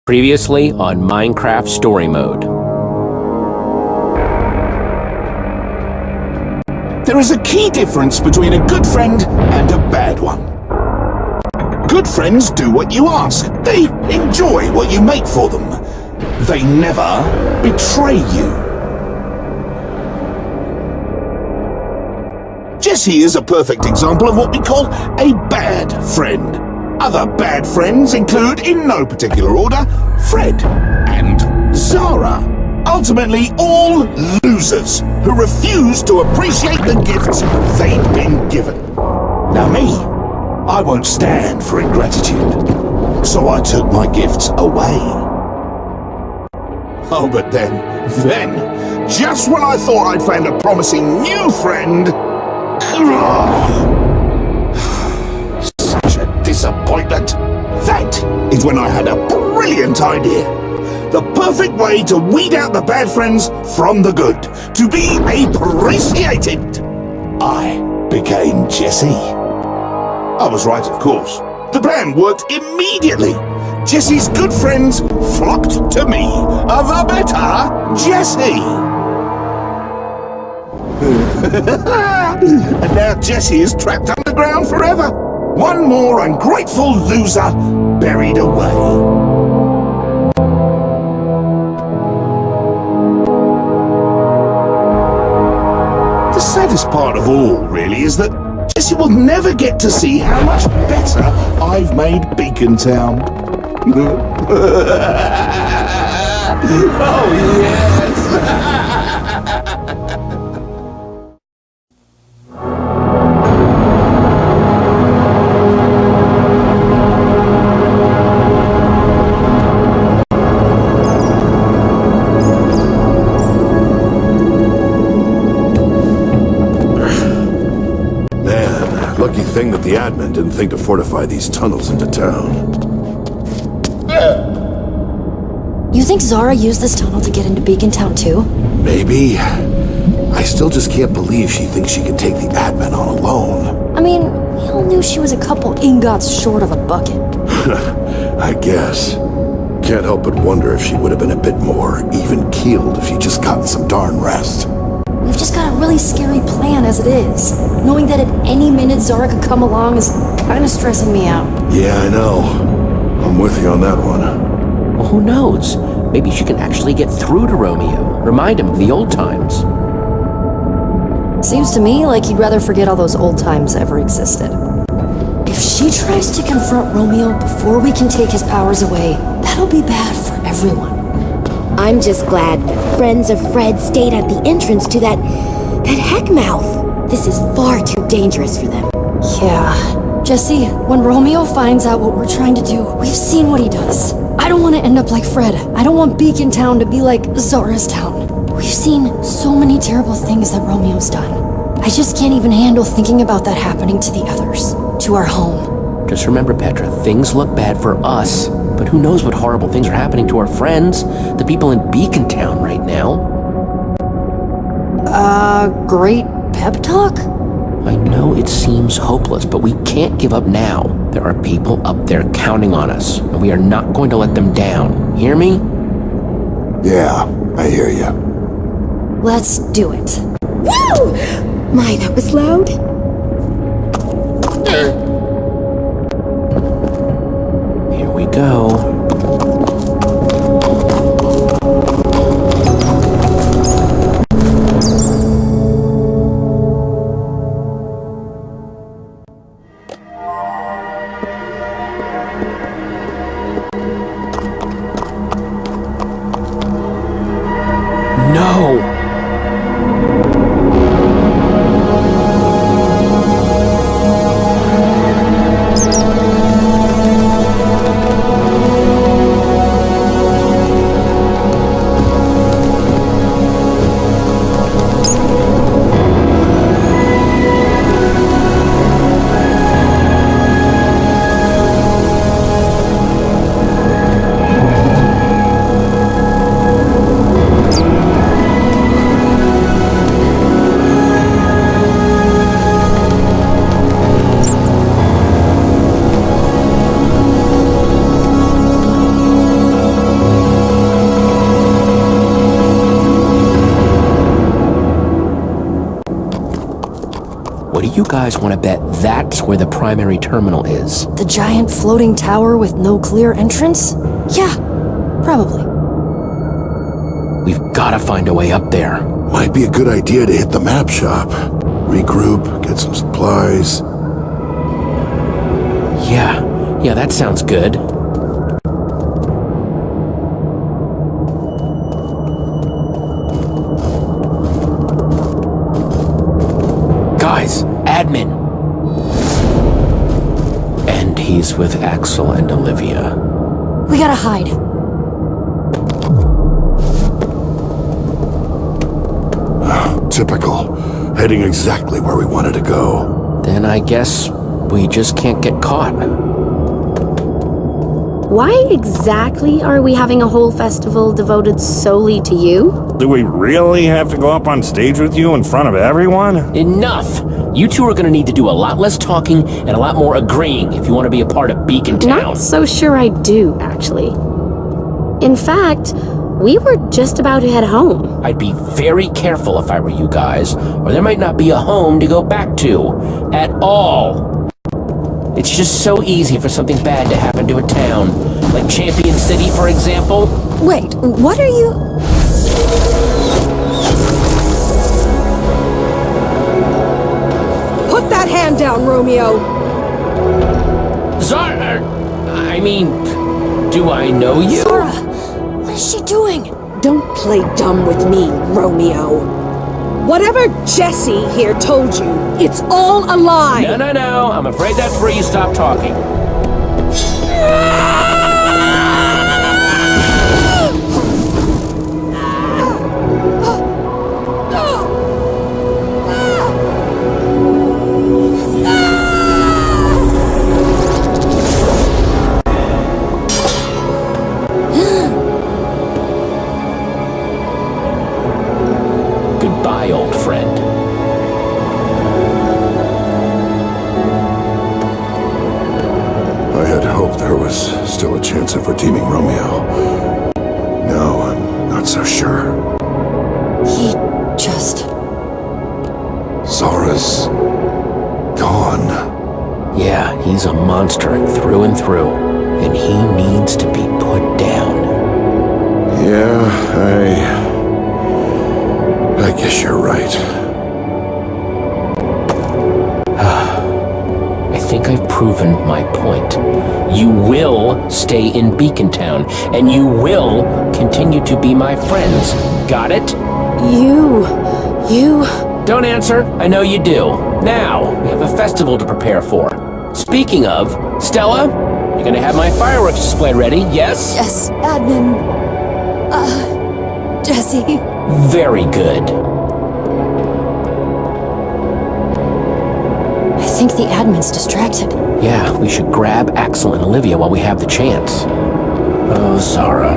Previously on Minecraft Story Mode. There is a key difference between a good friend and a bad one. Good friends do what you ask. They enjoy what you make for them. They never betray you. Jesse is a perfect example of what we call a bad friend. Other bad friends include, in no particular order, Fred and Zara. Ultimately, all losers who refuse to appreciate the gifts they've been given. Now me, I won't stand for ingratitude, so I took my gifts away. Oh, but then, just when I thought I'd found a promising new friend, such a disappointment. That is when I had a brilliant idea. The perfect way to weed out the bad friends from the good. To be appreciated. I became Jesse. I was right, of course. The plan worked immediately. Jesse's good friends flocked to me. The better Jesse. And now Jesse is trapped underground forever. One more ungrateful loser buried away. The saddest part of all, really, is that Jesse will never get to see how much better I've made Beacon Town. Oh, yes! Lucky thing that the admin didn't think to fortify these tunnels into town. You think Zara used this tunnel to get into Beacon Town too? Maybe. I still just can't believe she thinks she can take the admin on alone. I mean, we all knew she was a couple ingots short of a bucket. I guess. Can't help but wonder if she would have been a bit more even-keeled if she'd just gotten some darn rest. We've just got a really scary plan as it is. Knowing that at any minute Zara could come along is kind of stressing me out. Yeah, I know. I'm with you on that one. Well, who knows? Maybe she can actually get through to Romeo. Remind him of the old times. Seems to me like he'd rather forget all those old times ever existed. If she tries to confront Romeo before we can take his powers away, that'll be bad for everyone. I'm just glad friends of Fred stayed at the entrance to that heck mouth. This is far too dangerous for them. Yeah. Jesse, when Romeo finds out what we're trying to do, we've seen what he does. I don't want to end up like Fred. I don't want Beacon Town to be like Zara's town. We've seen so many terrible things that Romeo's done. I just can't even handle thinking about that happening to the others. To our home. Just remember, Petra, things look bad for us. But who knows what horrible things are happening to our friends, the people in Beacon Town right now. Great pep talk? I know it seems hopeless, but we can't give up now. There are people up there counting on us, and we are not going to let them down. Hear me? Yeah, I hear you. Let's do it. Woo! My, that was loud. Here we go. No! do you guys want to bet that's where the primary terminal is? The giant floating tower with no clear entrance? Yeah, probably. We've got to find a way up there. Might be a good idea to hit the map shop. Regroup, get some supplies. Yeah, that sounds good. Guys, admin. And he's with Axel and Olivia. We gotta hide. Typical. Heading exactly where we wanted to go. Then I guess we just can't get caught. Why exactly are we having a whole festival devoted solely to you? Do we really have to go up on stage with you in front of everyone? Enough! You two are gonna need to do a lot less talking and a lot more agreeing if you want to be a part of Beacon Town. Not so sure I do, actually. In fact, we were just about to head home. I'd be very careful if I were you guys, or there might not be a home to go back to. At all. It's just so easy for something bad to happen to a town. Like Champion City, for example. Wait, what are you... Put that hand down, Romeo! I mean, do I know you? Zara, what is she doing? Don't play dumb with me, Romeo. Whatever Jesse here told you, it's all a lie! No. I'm afraid that's where you stop talking. Goodbye, old friend. I had hoped there was still a chance of redeeming Romeo. No, I'm not so sure. He just... Zara's gone. Yeah, he's a monster through and through, and he needs to be put down. Yeah, I guess you're right. I think I've proven my point. You will stay in Beacon Town, and you will continue to be my friends. Got it? You... Don't answer. I know you do. Now, we have a festival to prepare for. Speaking of, Stella, you're gonna have my fireworks display ready, yes? Yes, admin... Jesse... Very good. I think the admin's distracted. Yeah, we should grab Axel and Olivia while we have the chance. Oh, Zara.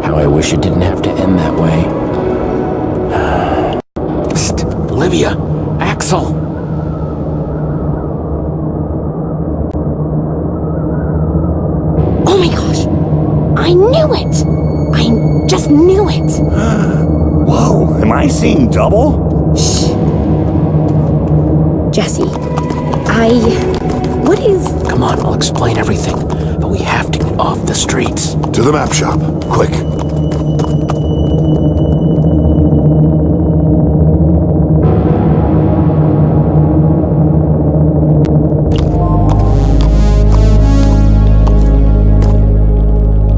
How I wish it didn't have to end that way. Psst, Olivia! Axel! Oh my gosh! I knew it! I just knew it! Whoa, am I seeing double? Shh. Jesse, what is... Come on, I'll explain everything. But we have to get off the streets. To the map shop, quick.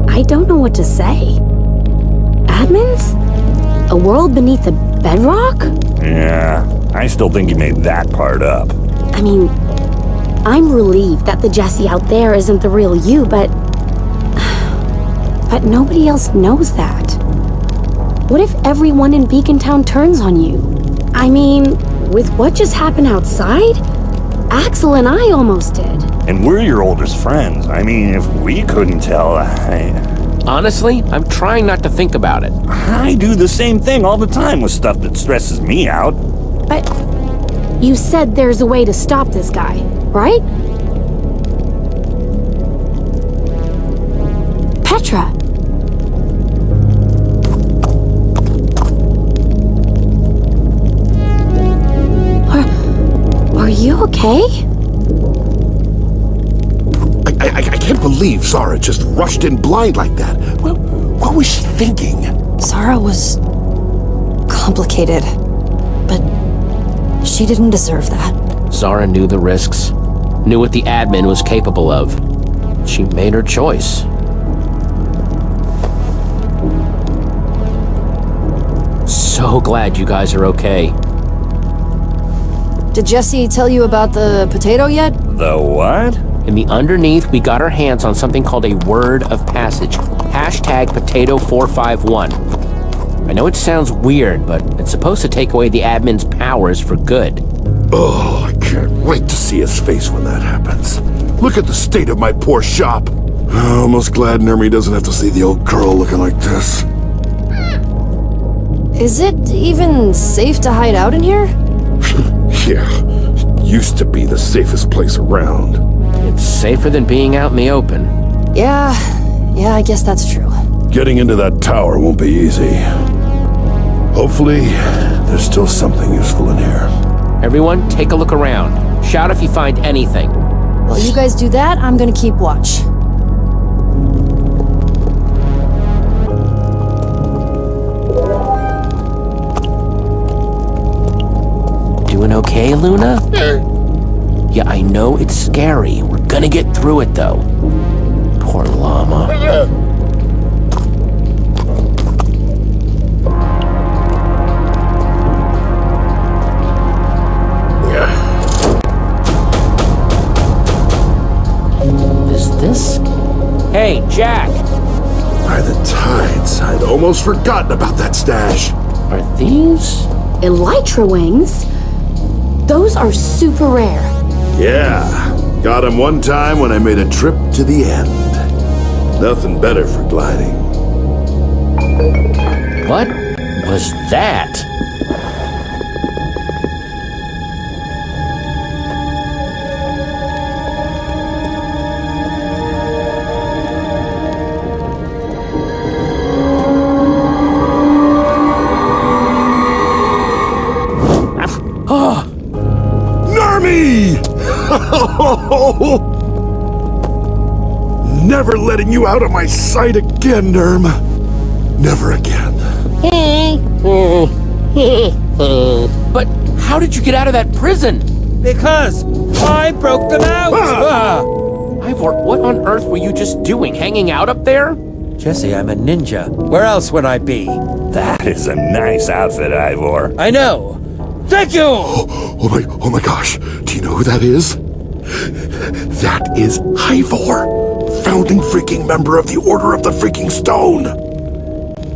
I don't know what to say. Admins? A world beneath the bedrock? Yeah, I still think you made that part up. I mean, I'm relieved that the Jesse out there isn't the real you, but nobody else knows that. What if everyone in Beacon Town turns on you? I mean, with what just happened outside, Axel and I almost did. And we're your oldest friends. I mean, if we couldn't tell, Honestly, I'm trying not to think about it. I do the same thing all the time with stuff that stresses me out. But you said there's a way to stop this guy, right? Petra. Are you okay? I can't believe Zara just rushed in blind like that. Well, what was she thinking? Zara was complicated, but she didn't deserve that. Zara knew the risks, knew what the admin was capable of. She made her choice. So glad you guys are okay. Did Jesse tell you about the potato yet? The what? In the underneath, we got our hands on something called a word of passage. Hashtag potato451. I know it sounds weird, but it's supposed to take away the admin's powers for good. Oh, I can't wait to see his face when that happens. Look at the state of my poor shop. I'm almost glad Nermy doesn't have to see the old girl looking like this. Is it even safe to hide out in here? Yeah, it used to be the safest place around. It's safer than being out in the open. Yeah, I guess that's true. Getting into that tower won't be easy. Hopefully, there's still something useful in here. Everyone, take a look around. Shout if you find anything. While you guys do that, I'm gonna keep watch. Doing okay, Luna? Yeah, I know it's scary. We're gonna get through it, though. Poor llama. Is this? Hey, Jack! By the tides, I'd almost forgotten about that stash. Are these? Elytra wings? Those are super rare. Yeah, got him one time when I made a trip to the end. Nothing better for gliding. What was that? Nermy! Never letting you out of my sight again, Nerm. Never again. But how did you get out of that prison? Because I broke them out! Ivor, what on earth were you just doing? Hanging out up there? Jesse, I'm a ninja. Where else would I be? That is a nice outfit, Ivor. I know. Thank you! Oh my gosh. Do you know who that is? That is Ivor, founding freaking member of the Order of the Freaking Stone.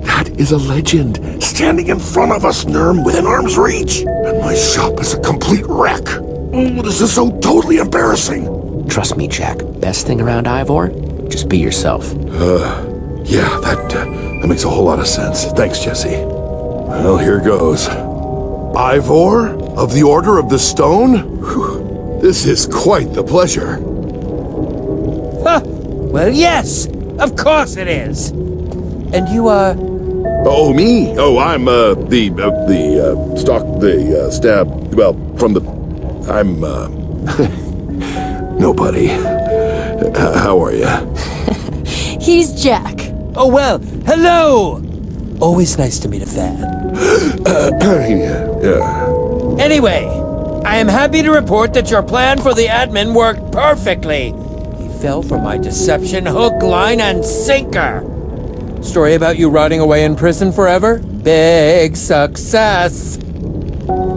That is a legend, standing in front of us, Nerm, within arm's reach. And my shop is a complete wreck. Oh, this is so totally embarrassing. Trust me, Jack. Best thing around Ivor? Just be yourself. Yeah, that makes a whole lot of sense. Thanks, Jesse. Well, here goes. Ivor of the Order of the Stone? Whew, this is quite the pleasure. Huh. Well, yes. Of course it is. And you are... Oh, me? Oh, I'm, stab, well, from the... I'm, nobody. How are you? He's Jack. Oh, well, hello! Always nice to meet a fan. Yeah. Anyway, I am happy to report that your plan for the admin worked perfectly. He fell for my deception hook, line, and sinker. Story about you rotting away in prison forever? Big success.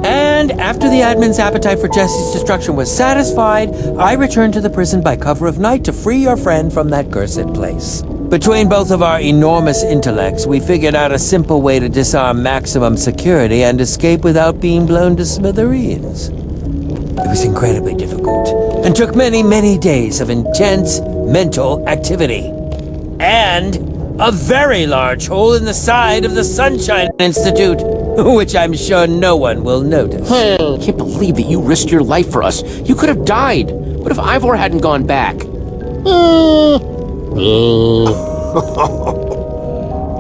And after the admin's appetite for Jesse's destruction was satisfied, I returned to the prison by cover of night to free your friend from that cursed place. Between both of our enormous intellects, we figured out a simple way to disarm maximum security and escape without being blown to smithereens. It was incredibly difficult, and took many, many days of intense mental activity. And a very large hole in the side of the Sunshine Institute, which I'm sure no one will notice. I can't believe that you risked your life for us. You could have died. What if Ivor hadn't gone back?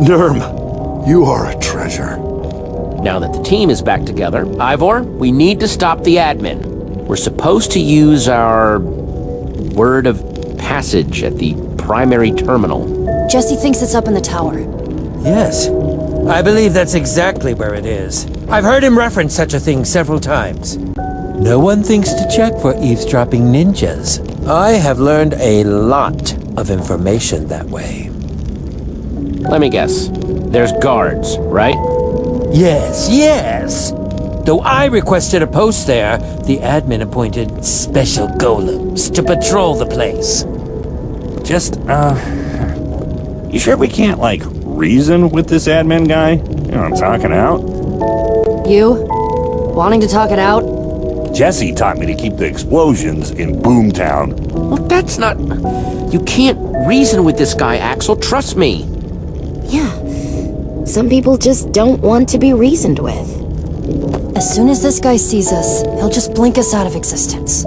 Nerm, you are a treasure. Now that the team is back together, Ivor, we need to stop the admin. We're supposed to use our word of passage at the primary terminal. Jesse thinks it's up in the tower. Yes, I believe that's exactly where it is. I've heard him reference such a thing several times. No one thinks to check for eavesdropping ninjas. I have learned a lot of information that way. Let me guess. There's guards, right? Yes. Though I requested a post there, the admin appointed special golems to patrol the place. Just, you sure we can't, like, reason with this admin guy? You know, talking out? You? Wanting to talk it out? Jesse taught me to keep the explosions in Boomtown. Well, that's not... You can't reason with this guy, Axel. Trust me. Yeah. Some people just don't want to be reasoned with. As soon as this guy sees us, he'll just blink us out of existence.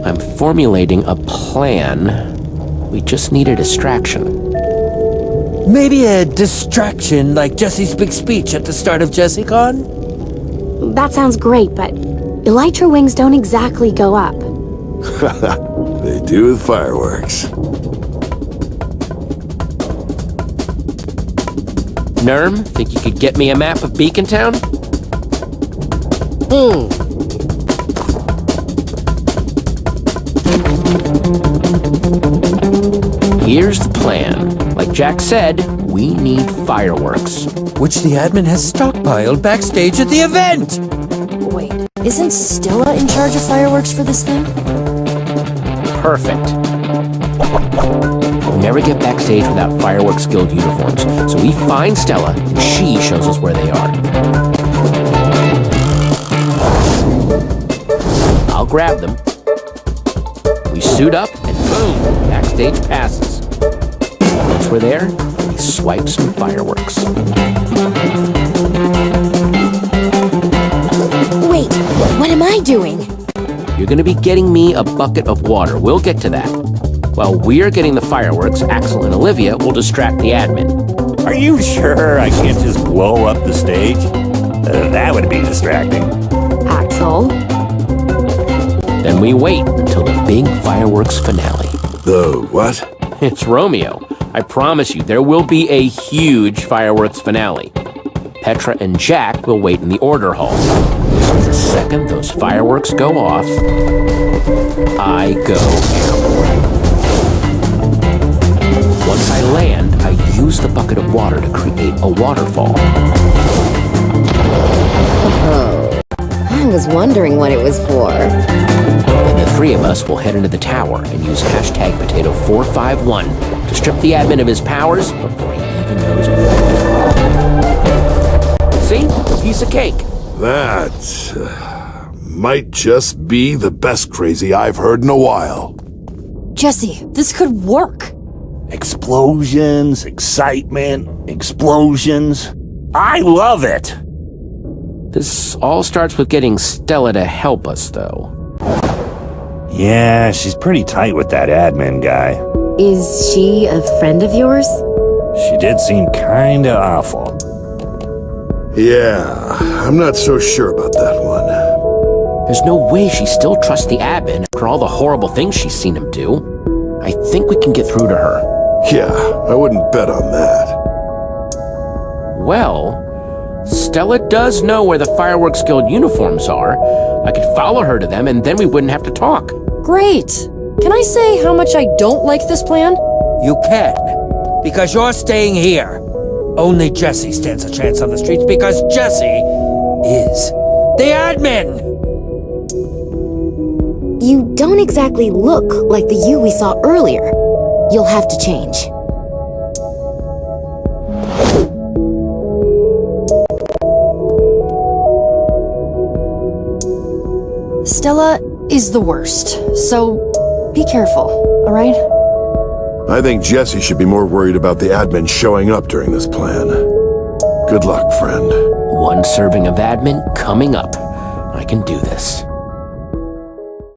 I'm formulating a plan. We just need a distraction. Maybe a distraction like Jesse's big speech at the start of JesseCon? That sounds great, but elytra wings don't exactly go up. They do with fireworks. Nerm, think you could get me a map of Beacon Town? Here's the plan. Like Jack said, we need fireworks. Which the admin has stockpiled backstage at the event! Wait, isn't Stella in charge of fireworks for this thing? Perfect. We'll never get backstage without Fireworks Guild uniforms, so we find Stella, and she shows us where they are. I'll grab them. We suit up, and boom, backstage passes. Once we're there, we swipe some fireworks. Wait, what am I doing? You're gonna be getting me a bucket of water. We'll get to that. While we're getting the fireworks, Axel and Olivia will distract the admin. Are you sure I can't just blow up the stage? That would be distracting. Axel? Then we wait until the big fireworks finale. The what? It's Romeo. I promise you, there will be a huge fireworks finale. Petra and Jack will wait in the order hall. The second those fireworks go off, I go airborne. Once I land, I use the bucket of water to create a waterfall. Oh, I was wondering what it was for. Then the three of us will head into the tower and use hashtag potato451 to strip the admin of his powers before he even knows it. See? A piece of cake. That might just be the best crazy I've heard in a while. Jesse, this could work. Explosions, excitement, explosions. I love it! This all starts with getting Stella to help us, though. Yeah, she's pretty tight with that admin guy. Is she a friend of yours? She did seem kinda awful. Yeah, I'm not so sure about that one. There's no way she still trusts the admin after all the horrible things she's seen him do. I think we can get through to her. Yeah, I wouldn't bet on that. Well, Stella does know where the Fireworks Guild uniforms are. I could follow her to them, and then we wouldn't have to talk. Great. Can I say how much I don't like this plan? You can, because you're staying here. Only Jesse stands a chance on the streets because Jesse is the admin! You don't exactly look like the you we saw earlier. You'll have to change. Stella is the worst, so be careful, all right? I think Jesse should be more worried about the admin showing up during this plan. Good luck, friend. One serving of admin coming up. I can do this.